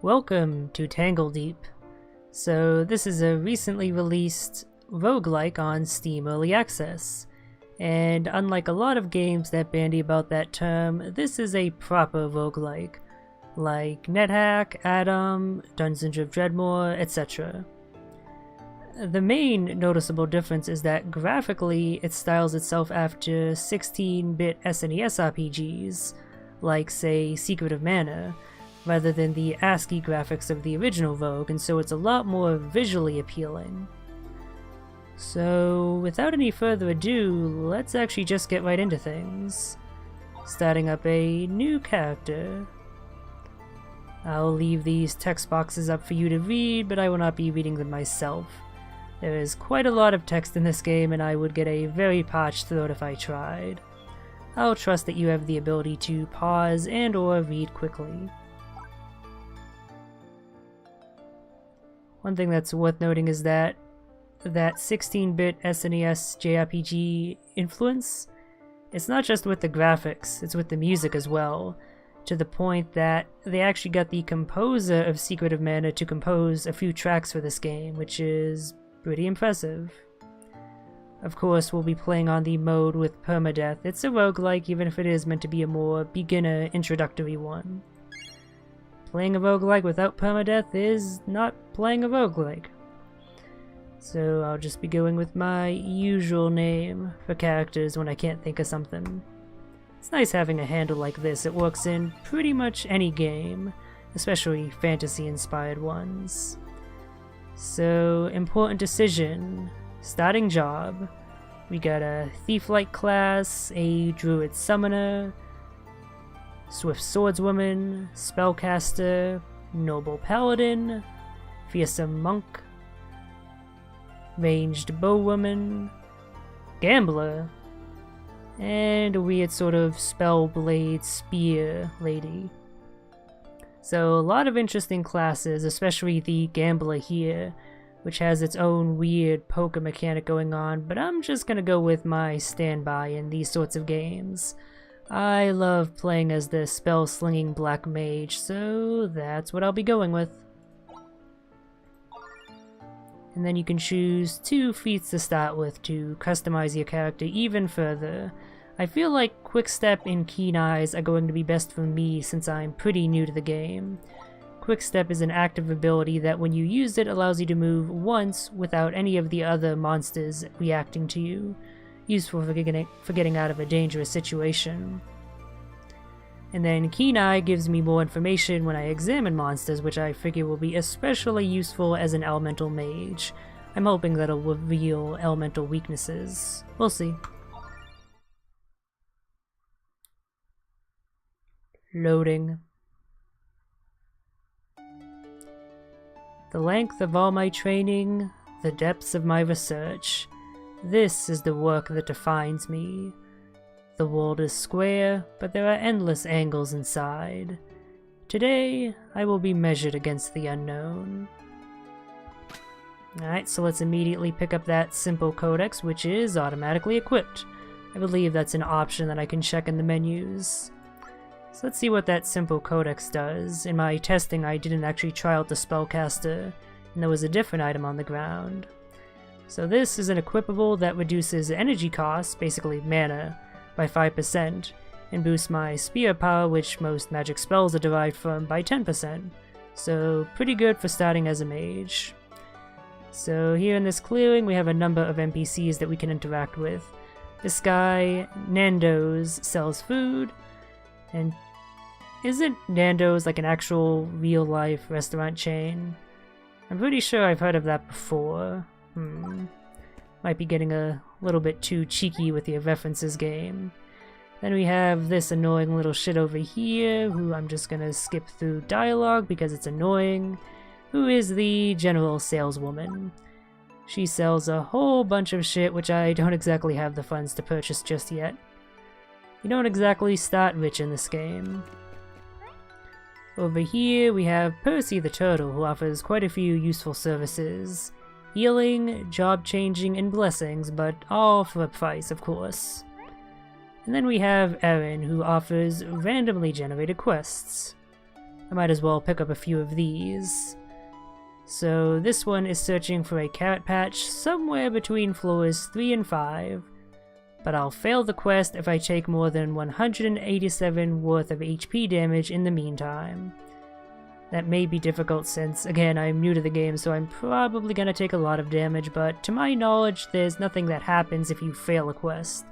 Welcome to Tangledeep. So this is a recently released roguelike on Steam Early Access. And unlike a lot of games that bandy about that term, this is a proper roguelike, like NetHack, Adam, Dungeons of Dreadmore, etc. The main noticeable difference is that graphically it styles itself after 16-bit SNES RPGs, like say Secret of Mana, rather than the ASCII graphics of the original Rogue, and so it's a lot more visually appealing. So without any further ado, let's actually just get right into things. Starting up a new character. I'll leave these text boxes up for you to read, but I will not be reading them myself. There is quite a lot of text in this game, and I would get a very parched throat if I tried. I'll trust that you have the ability to pause and or read quickly. One thing that's worth noting is that 16-bit SNES JRPG influence, it's not just with the graphics, it's with the music as well, to the point that they actually got the composer of Secret of Mana to compose a few tracks for this game, which is pretty impressive. Of course, we'll be playing on the mode with permadeath. It's a roguelike, even if it is meant to be a more beginner introductory one. Playing a roguelike without permadeath is not playing a roguelike. So I'll just be going with my usual name for characters when I can't think of something. It's nice having a handle like this. It works in pretty much any game, especially fantasy-inspired ones. So, important decision. Starting job. We got a Thief-like class, a Druid Summoner, Swift Swordswoman, Spellcaster, Noble Paladin, Fearsome Monk, Ranged Bowwoman, Gambler, and a weird sort of Spellblade Spear lady. So a lot of interesting classes, especially the Gambler here, which has its own weird poker mechanic going on, but I'm just gonna go with my standby in these sorts of games. I love playing as the spell-slinging black mage, so that's what I'll be going with. And then you can choose 2 feats to start with to customize your character even further. I feel like Quick Step and Keen Eyes are going to be best for me since I'm pretty new to the game. Quick Step is an active ability that when you use it allows you to move once without any of the other monsters reacting to you. Useful for getting out of a dangerous situation. And then Keen Eye gives me more information when I examine monsters, which I figure will be especially useful as an elemental mage. I'm hoping that'll reveal elemental weaknesses. We'll see. Loading. The length of all my training, the depths of my research. This is the work that defines me. The world is square, but there are endless angles inside. Today, I will be measured against the unknown. Alright, so let's immediately pick up that simple codex, which is automatically equipped. I believe that's an option that I can check in the menus. So let's see what that simple codex does. In my testing, I didn't actually try out the spellcaster, and there was a different item on the ground. So this is an equipable that reduces energy costs, basically mana, by 5%, and boosts my spear power, which most magic spells are derived from, by 10%. So pretty good for starting as a mage. So here in this clearing we have a number of NPCs that we can interact with. This guy, Nando's, sells food, and isn't Nando's like an actual real-life restaurant chain? I'm pretty sure I've heard of that before. Might be getting a little bit too cheeky with your references game. Then we have this annoying little shit over here, who I'm just gonna skip through dialogue because it's annoying, who is the general saleswoman. She sells a whole bunch of shit which I don't exactly have the funds to purchase just yet. You don't exactly start rich in this game. Over here we have Percy the Turtle, who offers quite a few useful services. Healing, job changing, and blessings, but all for a price, of course. And then we have Erin, who offers randomly generated quests. I might as well pick up a few of these. So this one is searching for a carrot patch somewhere between floors 3 and 5, but I'll fail the quest if I take more than 187 worth of HP damage in the meantime. That may be difficult since, again, I'm new to the game, so I'm probably gonna take a lot of damage, but to my knowledge, there's nothing that happens if you fail a quest.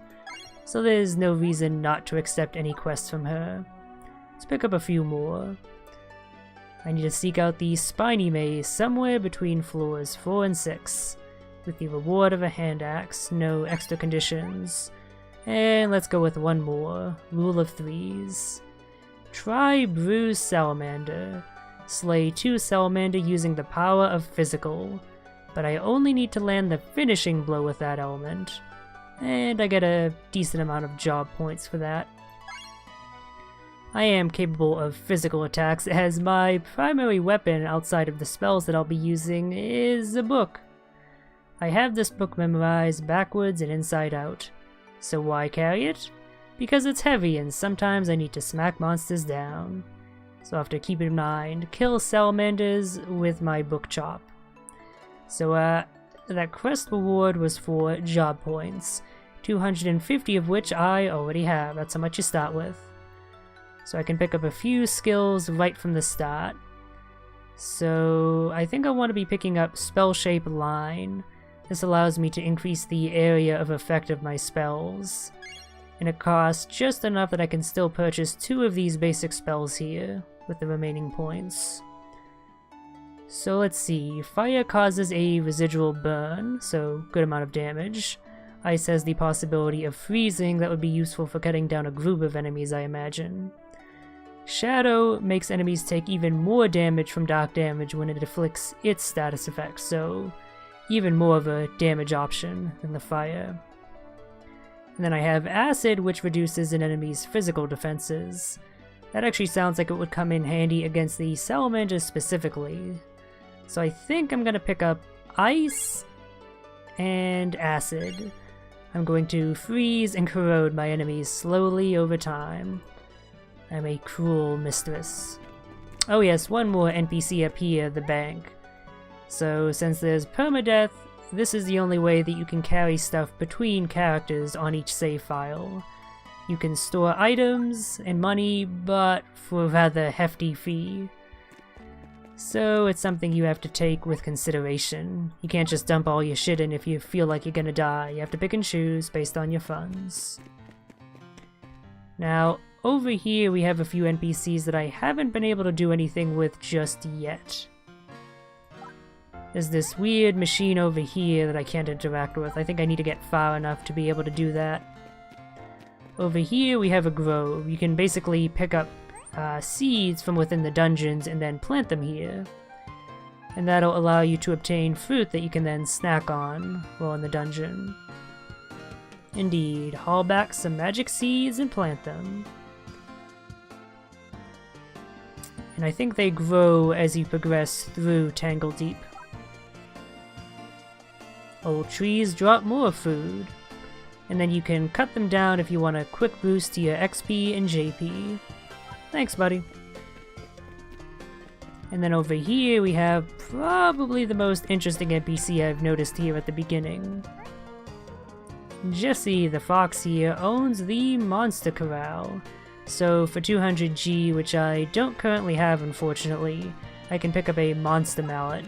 So there's no reason not to accept any quests from her. Let's pick up a few more. I need to seek out the Spiny Maze somewhere between floors 4 and 6, with the reward of a hand axe, no extra conditions. And let's go with one more, rule of 3s. Try Bruise Salamander. Slay 2 salamander using the power of physical, but I only need to land the finishing blow with that element, and I get a decent amount of job points for that. I am capable of physical attacks as my primary weapon outside of the spells that I'll be using is a book. I have this book memorized backwards and inside out. So why carry it? Because it's heavy and sometimes I need to smack monsters down. So I have to keep in mind, kill salamanders with my book chop. So that quest reward was for job points, 250 of which I already have. That's how much you start with. So I can pick up a few skills right from the start. So I think I want to be picking up Spell Shape Line. This allows me to increase the area of effect of my spells. And it costs just enough that I can still purchase 2 of these basic spells here, with the remaining points. So let's see, fire causes a residual burn, so good amount of damage. Ice has the possibility of freezing that would be useful for cutting down a group of enemies, I imagine. Shadow makes enemies take even more damage from dark damage when it afflicts its status effect, so even more of a damage option than the fire. And then I have Acid, which reduces an enemy's physical defenses. That actually sounds like it would come in handy against the salamanders specifically. So I think I'm gonna pick up Ice and Acid. I'm going to freeze and corrode my enemies slowly over time. I'm a cruel mistress. Oh yes, one more NPC up here, the bank. So since there's permadeath, this is the only way that you can carry stuff between characters on each save file. You can store items and money, but for a rather hefty fee. So it's something you have to take with consideration. You can't just dump all your shit in if you feel like you're gonna die. You have to pick and choose based on your funds. Now, over here we have a few NPCs that I haven't been able to do anything with just yet. There's this weird machine over here that I can't interact with. I think I need to get far enough to be able to do that. Over here we have a grove. You can basically pick up seeds from within the dungeons and then plant them here. And that'll allow you to obtain fruit that you can then snack on while in the dungeon. Indeed, haul back some magic seeds and plant them. And I think they grow as you progress through Tangledeep. Old trees drop more food, and then you can cut them down if you want a quick boost to your XP and JP. Thanks, buddy. And then over here we have probably the most interesting NPC I've noticed here at the beginning. Jesse the fox here owns the Monster Corral, so for 200 G, which I don't currently have unfortunately, I can pick up a Monster Mallet.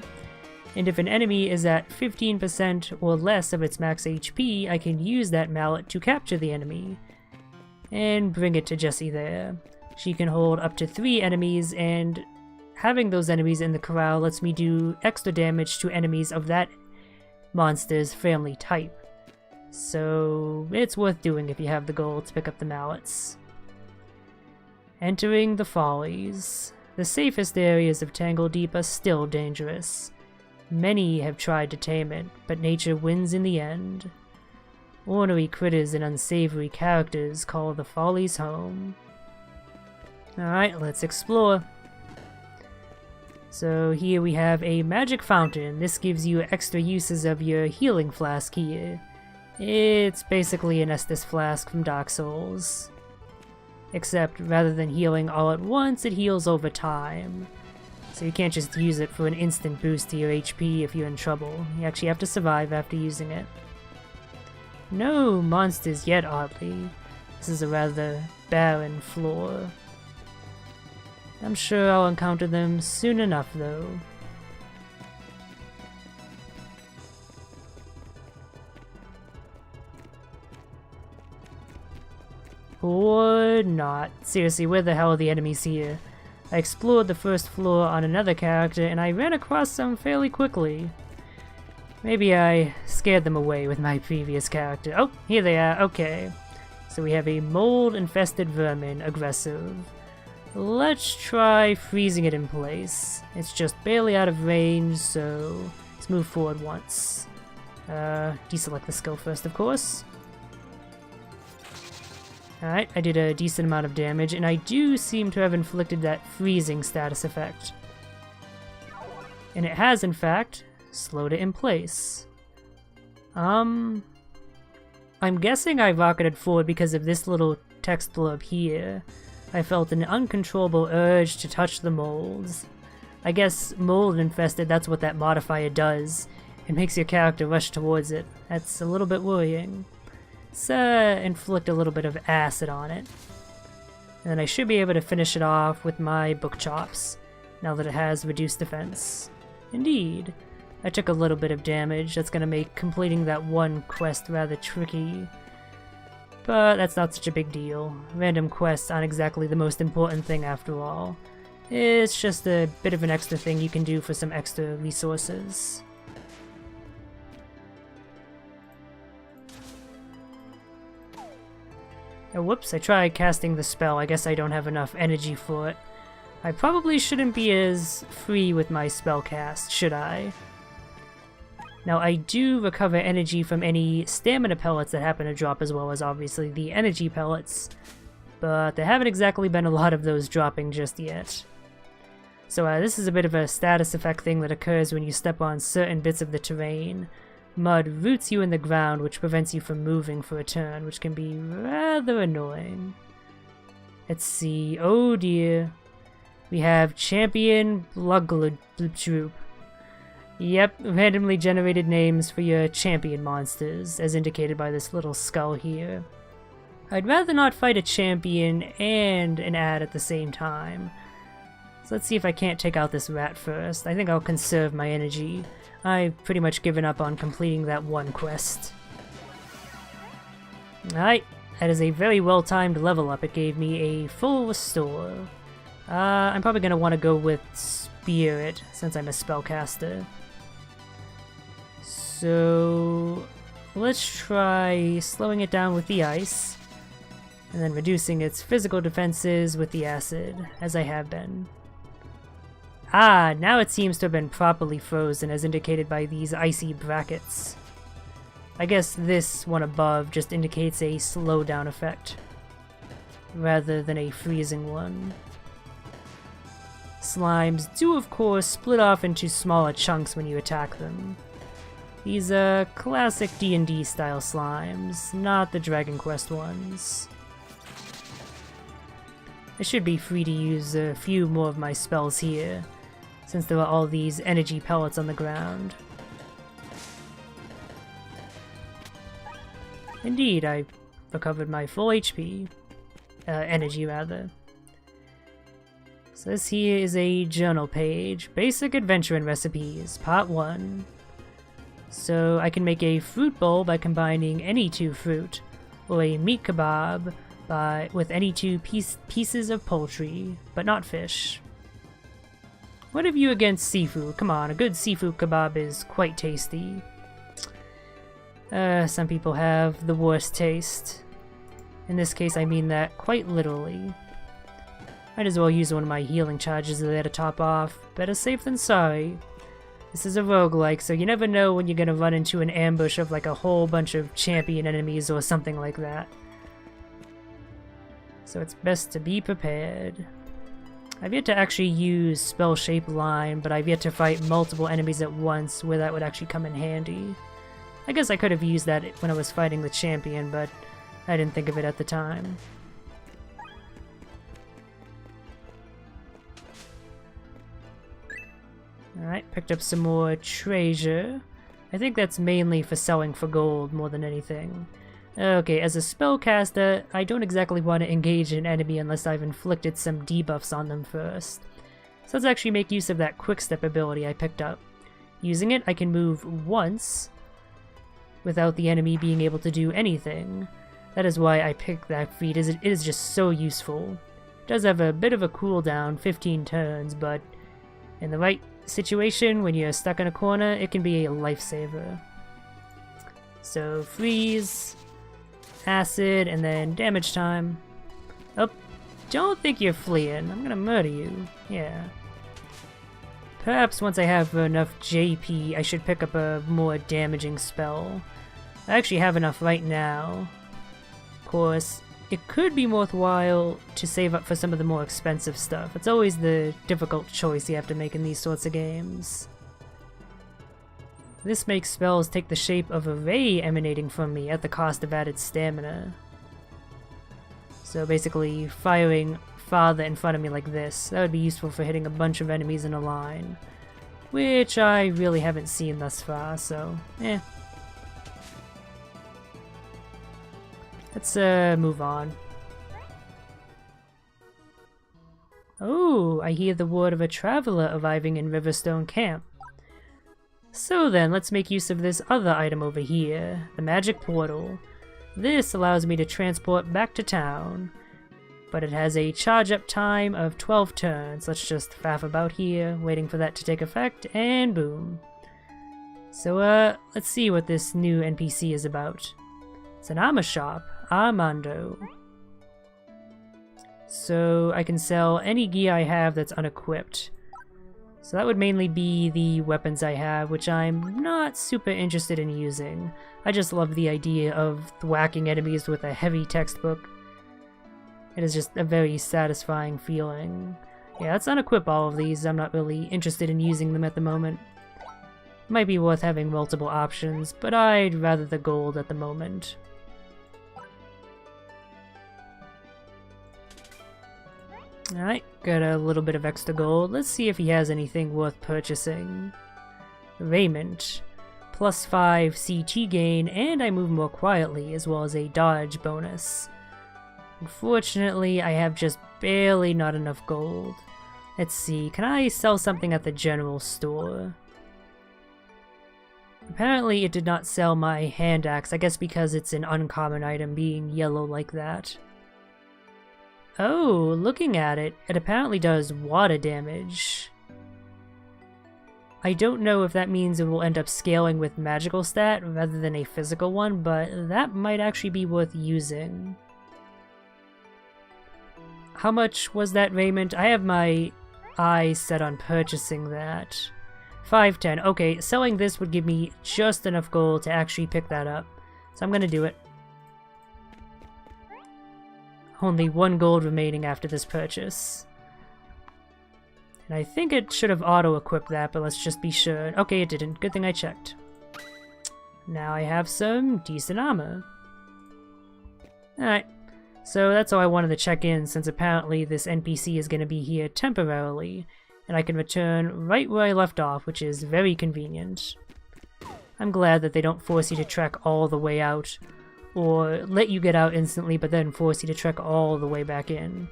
And if an enemy is at 15% or less of its max HP, I can use that mallet to capture the enemy and bring it to Jessie there. She can hold up to 3 enemies, and having those enemies in the corral lets me do extra damage to enemies of that monster's family type. So it's worth doing if you have the goal to pick up the mallets. Entering the Follies. The safest areas of Tangledeep are still dangerous. Many have tried to tame it, but nature wins in the end. Ornery critters and unsavory characters call the Follies home. Alright, let's explore. So here we have a magic fountain. This gives you extra uses of your healing flask here. It's basically an Estus flask from Dark Souls. except rather than healing all at once, it heals over time. So you can't just use it for an instant boost to your HP if you're in trouble. You actually have to survive after using it. No monsters yet, oddly. This is a rather barren floor. I'm sure I'll encounter them soon enough, though. Or not. Seriously, where the hell are the enemies here? I explored the first floor on another character, and I ran across some fairly quickly. Maybe I scared them away with my previous character. Oh, here they are. Okay. So we have a mold-infested vermin, aggressive. Let's try freezing it in place. It's just barely out of range, so let's move forward once. Deselect the skill first, of course. Alright, I did a decent amount of damage, and I do seem to have inflicted that freezing status effect. And it has, in fact, slowed it in place. I'm guessing I rocketed forward because of this little text blurb here. I felt an uncontrollable urge to touch the molds. I guess mold infested, that's what that modifier does. It makes your character rush towards it. That's a little bit worrying. Let's inflict a little bit of acid on it. And then I should be able to finish it off with my book chops, now that it has reduced defense. Indeed. I took a little bit of damage. That's gonna make completing that one quest rather tricky. But that's not such a big deal. Random quests aren't exactly the most important thing after all. It's just a bit of an extra thing you can do for some extra resources. Oh, whoops, I tried casting the spell. I guess I don't have enough energy for it. I probably shouldn't be as free with my spell cast, should I? Now, I do recover energy from any stamina pellets that happen to drop, as well as obviously the energy pellets, but there haven't exactly been a lot of those dropping just yet. So this is a bit of a status effect thing that occurs when you step on certain bits of the terrain. Mud roots you in the ground, which prevents you from moving for a turn, which can be rather annoying. Let's see, oh dear. We have Champion Bloodgloop. Yep, randomly generated names for your champion monsters, as indicated by this little skull here. I'd rather not fight a champion and an ad at the same time. So let's see if I can't take out this rat first. I think I'll conserve my energy. I've pretty much given up on completing that one quest. Alright, that is a very well-timed level up. It gave me a full restore. I'm probably going to want to go with Spirit, since I'm a spellcaster. So let's try slowing it down with the ice, and then reducing its physical defenses with the acid, as I have been. Ah, now it seems to have been properly frozen, as indicated by these icy brackets. I guess this one above just indicates a slowdown effect, rather than a freezing one. Slimes do, of course, split off into smaller chunks when you attack them. These are classic D&D style slimes, not the Dragon Quest ones. I should be free to use a few more of my spells here, since there are all these energy pellets on the ground. Indeed, I recovered my full HP. Energy, rather. So this here is a journal page. Basic Adventuring Recipes, Part 1. So I can make a fruit bowl by combining any two fruit, or a meat kebab with any two pieces of poultry, but not fish. What have you against seafood? Come on, a good seafood kebab is quite tasty. Some people have the worst taste. In this case, I mean that quite literally. Might as well use one of my healing charges there to top off. Better safe than sorry. This is a roguelike, so you never know when you're gonna run into an ambush of like a whole bunch of champion enemies or something like that. So it's best to be prepared. I've yet to actually use Spell Shape Line, but I've yet to fight multiple enemies at once where that would actually come in handy. I guess I could have used that when I was fighting the champion, but I didn't think of it at the time. Alright, picked up some more treasure. I think that's mainly for selling for gold more than anything. Okay, as a spellcaster, I don't exactly want to engage an enemy unless I've inflicted some debuffs on them first. So let's actually make use of that quick-step ability I picked up. Using it, I can move once without the enemy being able to do anything. That is why I picked that feat, as it is just so useful. It does have a bit of a cooldown, 15 turns, but in the right situation, when you're stuck in a corner, it can be a lifesaver. So freeze, acid, and then damage time. Oh, don't think you're fleeing. I'm gonna murder you. Yeah. Perhaps once I have enough JP, I should pick up a more damaging spell. I actually have enough right now. Of course, it could be worthwhile to save up for some of the more expensive stuff. It's always the difficult choice you have to make in these sorts of games. This makes spells take the shape of a ray emanating from me at the cost of added stamina. So basically, firing farther in front of me like this, that would be useful for hitting a bunch of enemies in a line. Which I really haven't seen thus far, so eh. Let's move on. Oh, I hear the word of a traveler arriving in Riverstone Camp. So then, let's make use of this other item over here, the magic portal. This allows me to transport back to town, but it has a charge-up time of 12 turns. Let's just faff about here, waiting for that to take effect, and boom. So, let's see what this new NPC is about. It's an armor shop, Armando. So, I can sell any gear I have that's unequipped. So that would mainly be the weapons I have, which I'm not super interested in using. I just love the idea of thwacking enemies with a heavy textbook. It is just a very satisfying feeling. Yeah, let's unequip all of these. I'm not really interested in using them at the moment. Might be worth having multiple options, but I'd rather the gold at the moment. Alright, got a little bit of extra gold. Let's see if he has anything worth purchasing. Raiment. Plus 5 CT gain, and I move more quietly, as well as a dodge bonus. Unfortunately, I have just barely not enough gold. Let's see, can I sell something at the general store? Apparently it did not sell my hand axe, I guess because it's an uncommon item being yellow like that. Oh, looking at it, it apparently does water damage. I don't know if that means it will end up scaling with magical stat rather than a physical one, but that might actually be worth using. How much was that raiment? I have my eyes set on purchasing that. 510. Okay, selling this would give me just enough gold to actually pick that up. So I'm gonna do it. Only 1 gold remaining after this purchase. And I think it should have auto-equipped that, but let's just be sure. Okay, it didn't. Good thing I checked. Now I have some decent armor. Alright, so that's all I wanted to check in, since apparently this NPC is going to be here temporarily, and I can return right where I left off, which is very convenient. I'm glad that they don't force you to trek all the way out, or let you get out instantly but then force you to trek all the way back in.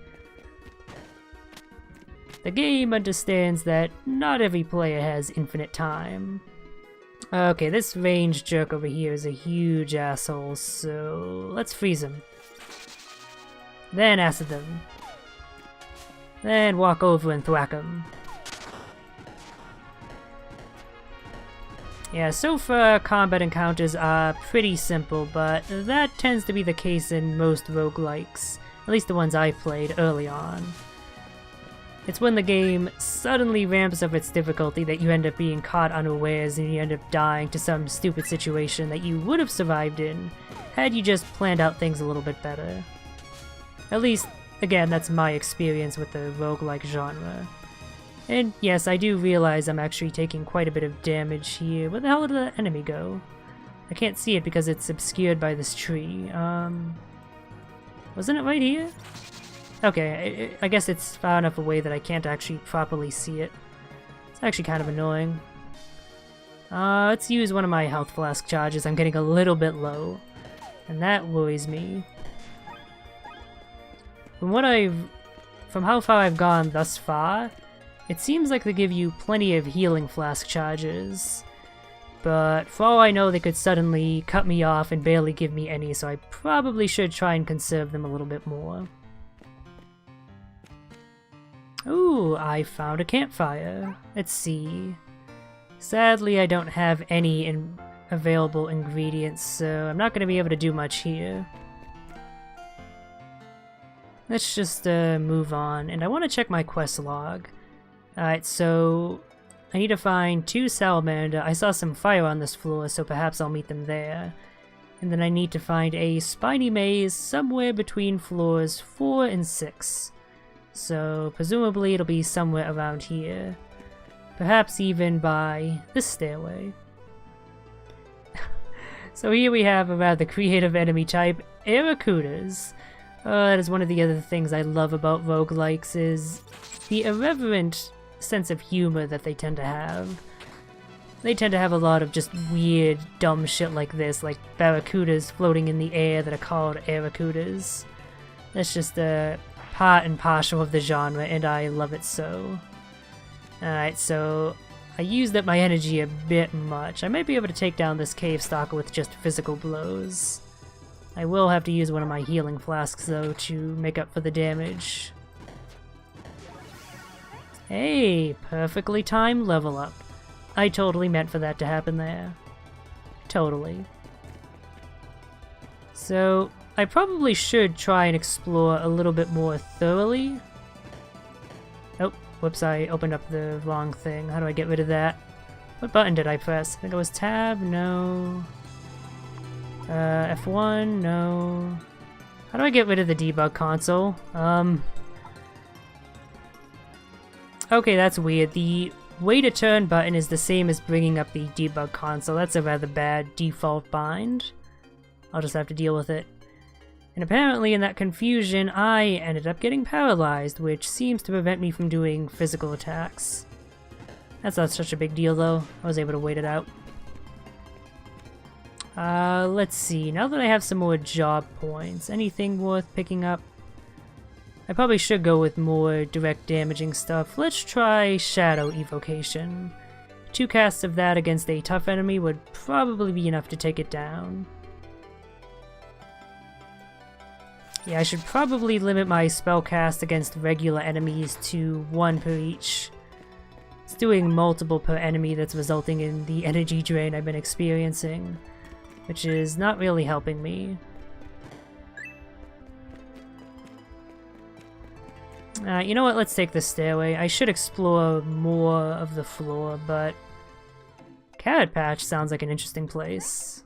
The game understands that not every player has infinite time. Okay, this ranged jerk over here is a huge asshole, so let's freeze him. Then acid them. Then walk over and thwack him. Yeah, so far combat encounters are pretty simple, but that tends to be the case in most roguelikes, at least the ones I played early on. It's when the game suddenly ramps up its difficulty that you end up being caught unawares and you end up dying to some stupid situation that you would have survived in had you just planned out things a little bit better. At least, again, that's my experience with the roguelike genre. And yes, I do realize I'm actually taking quite a bit of damage here. Where the hell did that enemy go? I can't see it because it's obscured by this tree. Wasn't it right here? Okay, I guess it's far enough away that I can't actually properly see it. It's actually kind of annoying. Let's use one of my health flask charges. I'm getting a little bit low, and that worries me. From how far I've gone thus far, it seems like they give you plenty of healing flask charges. But for all I know, they could suddenly cut me off and barely give me any, so I probably should try and conserve them a little bit more. Ooh, I found a campfire. Let's see. Sadly, I don't have any available ingredients, so I'm not going to be able to do much here. Let's just move on, and I want to check my quest log. Alright, so I need to find 2 salamander. I saw some fire on this floor, so perhaps I'll meet them there. And then I need to find a spiny maze somewhere between floors 4 and 6. So presumably it'll be somewhere around here. Perhaps even by this stairway. So here we have a rather creative enemy type, Aracudas. That is one of the other things I love about roguelikes, is the irreverent sense of humor that they tend to have. They tend to have a lot of just weird, dumb shit like this, like barracudas floating in the air that are called Aracudas. That's just a part and parcel of the genre, and I love it so. Alright, so I used up my energy a bit much. I might be able to take down this cave stalker with just physical blows. I will have to use one of my healing flasks, though, to make up for the damage. Hey, perfectly timed level up. I totally meant for that to happen there. Totally. So, I probably should try and explore a little bit more thoroughly. Oh, whoops, I opened up the wrong thing. How do I get rid of that? What button did I press? I think it was tab? No. F1? No. How do I get rid of the debug console? Okay, that's weird. The way to turn button is the same as bringing up the debug console. That's a rather bad default bind. I'll just have to deal with it. And apparently in that confusion, I ended up getting paralyzed, which seems to prevent me from doing physical attacks. That's not such a big deal though. I was able to wait it out. Let's see. Now that I have some more job points, anything worth picking up? I probably should go with more direct damaging stuff. Let's try Shadow Evocation. 2 casts of that against a tough enemy would probably be enough to take it down. Yeah, I should probably limit my spell cast against regular enemies to 1 per each. It's doing multiple per enemy that's resulting in the energy drain I've been experiencing, which is not really helping me. You know what, let's take the stairway. I should explore more of the floor, but Carrot Patch sounds like an interesting place.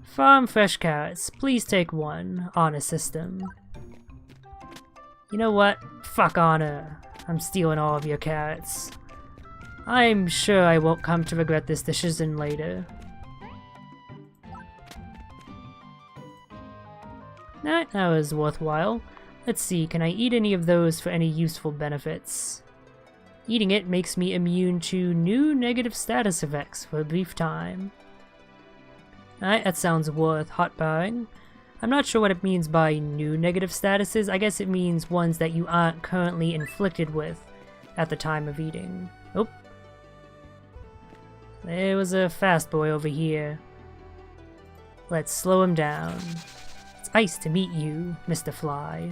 Farm fresh carrots. Please take 1. Honor system. You know what? Fuck honor. I'm stealing all of your carrots. I'm sure I won't come to regret this decision later. That was worthwhile. Let's see, can I eat any of those for any useful benefits? Eating it makes me immune to new negative status effects for a brief time. Alright, that sounds worth hotbarring. I'm not sure what it means by new negative statuses. I guess it means ones that you aren't currently inflicted with at the time of eating. Oh. There was a fast boy over here. Let's slow him down. It's nice to meet you, Mr. Fly.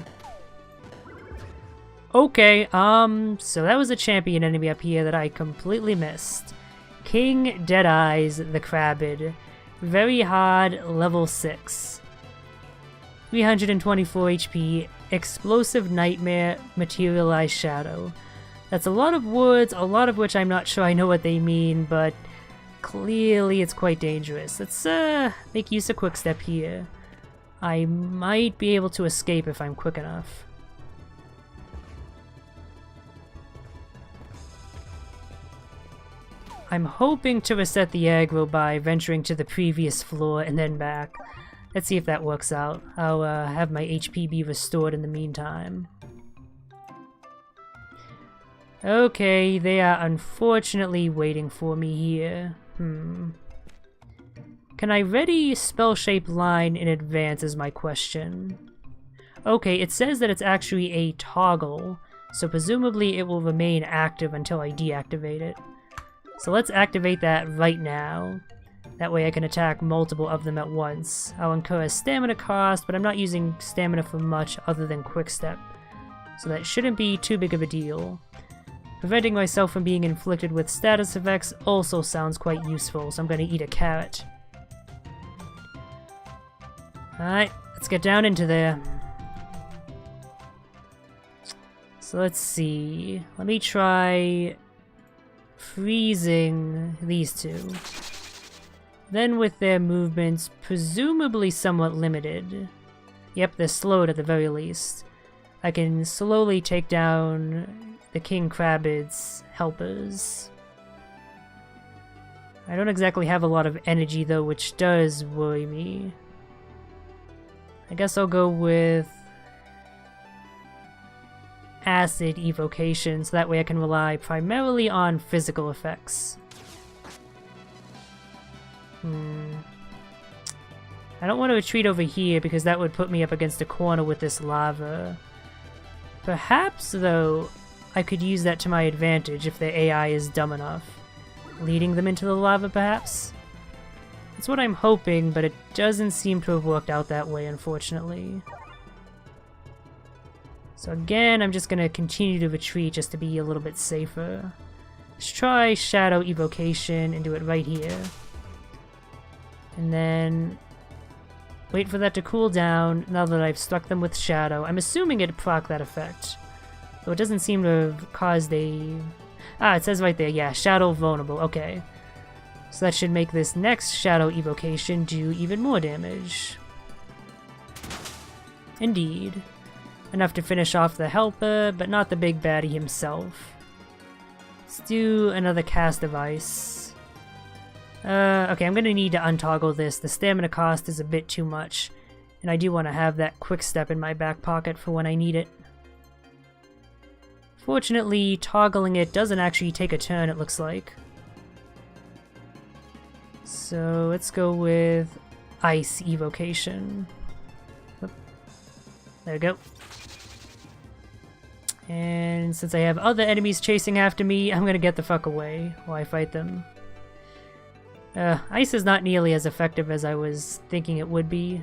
Okay, so that was a champion enemy up here that I completely missed. King Deadeyes the Crabbid. Very hard, level 6. 324 HP, Explosive Nightmare, Materialized Shadow. That's a lot of words, a lot of which I'm not sure I know what they mean, but clearly it's quite dangerous. Let's make use of Quick Step here. I might be able to escape if I'm quick enough. I'm hoping to reset the aggro by venturing to the previous floor and then back. Let's see if that works out. I'll have my HP be restored in the meantime. Okay, they are unfortunately waiting for me here. Can I ready spell-shaped line in advance is my question. Okay, it says that it's actually a toggle, so presumably it will remain active until I deactivate it. So let's activate that right now. That way I can attack multiple of them at once. I'll incur a stamina cost, but I'm not using stamina for much other than quick step. So that shouldn't be too big of a deal. Preventing myself from being inflicted with status effects also sounds quite useful, so I'm going to eat a carrot. Alright, let's get down into there. So let's see. Let me try freezing these two. Then with their movements, presumably somewhat limited. Yep, they're slowed at the very least. I can slowly take down the King Crabid's helpers. I don't exactly have a lot of energy though, which does worry me. I guess I'll go with acid evocation, so that way I can rely primarily on physical effects. I don't want to retreat over here because that would put me up against a corner with this lava. Perhaps, though, I could use that to my advantage if the AI is dumb enough. Leading them into the lava, perhaps? That's what I'm hoping, but it doesn't seem to have worked out that way, unfortunately. So again, I'm just going to continue to retreat just to be a little bit safer. Let's try Shadow Evocation and do it right here. And then wait for that to cool down now that I've struck them with Shadow. I'm assuming it'd proc that effect. Though it doesn't seem to have caused a... Ah, it says right there, yeah, Shadow Vulnerable, okay. So that should make this next Shadow Evocation do even more damage. Indeed. Enough to finish off the helper, but not the big baddie himself. Let's do another Cast of Ice. Okay, I'm gonna need to untoggle this. The stamina cost is a bit too much, and I do want to have that quick step in my back pocket for when I need it. Fortunately, toggling it doesn't actually take a turn, it looks like. So let's go with Ice Evocation. Oop. There we go. And since I have other enemies chasing after me, I'm gonna get the fuck away while I fight them. Ice is not nearly as effective as I was thinking it would be.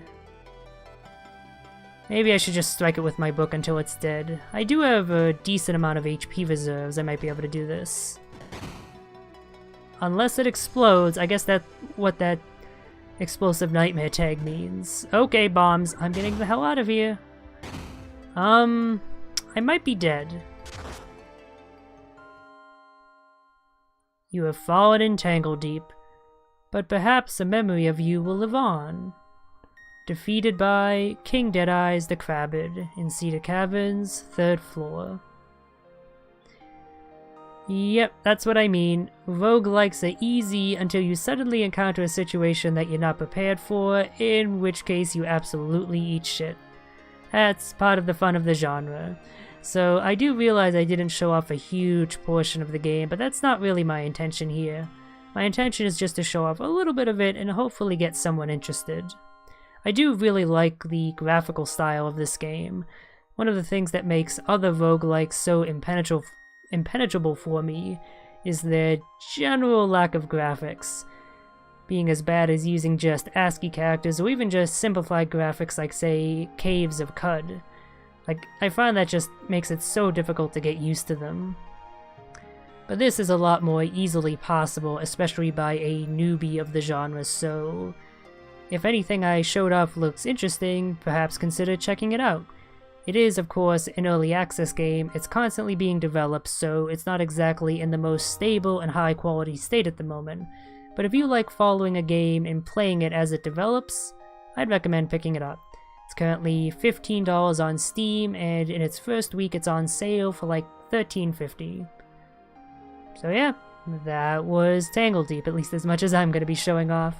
Maybe I should just strike it with my book until it's dead. I do have a decent amount of HP reserves, I might be able to do this. Unless it explodes, I guess that's what that explosive nightmare tag means. Okay, bombs, I'm getting the hell out of here. I might be dead. You have fallen in Tangledeep, but perhaps a memory of you will live on. Defeated by King Deadeyes the Crabid in Cedar Caverns, 3rd floor. Yep, that's what I mean. Roguelikes are easy until you suddenly encounter a situation that you're not prepared for, in which case you absolutely eat shit. That's part of the fun of the genre. So I do realize I didn't show off a huge portion of the game, but that's not really my intention here. My intention is just to show off a little bit of it and hopefully get someone interested. I do really like the graphical style of this game. One of the things that makes other roguelikes so impenetrable for me is their general lack of graphics. Being as bad as using just ASCII characters or even just simplified graphics like, say, Caves of Cud. Like, I find that just makes it so difficult to get used to them. But this is a lot more easily possible, especially by a newbie of the genre, so if anything I showed off looks interesting, perhaps consider checking it out. It is, of course, an early access game, it's constantly being developed, so it's not exactly in the most stable and high quality state at the moment. But if you like following a game and playing it as it develops, I'd recommend picking it up. It's currently $15 on Steam, and in its first week it's on sale for like $13.50. So yeah, that was Tangledeep, at least as much as I'm going to be showing off.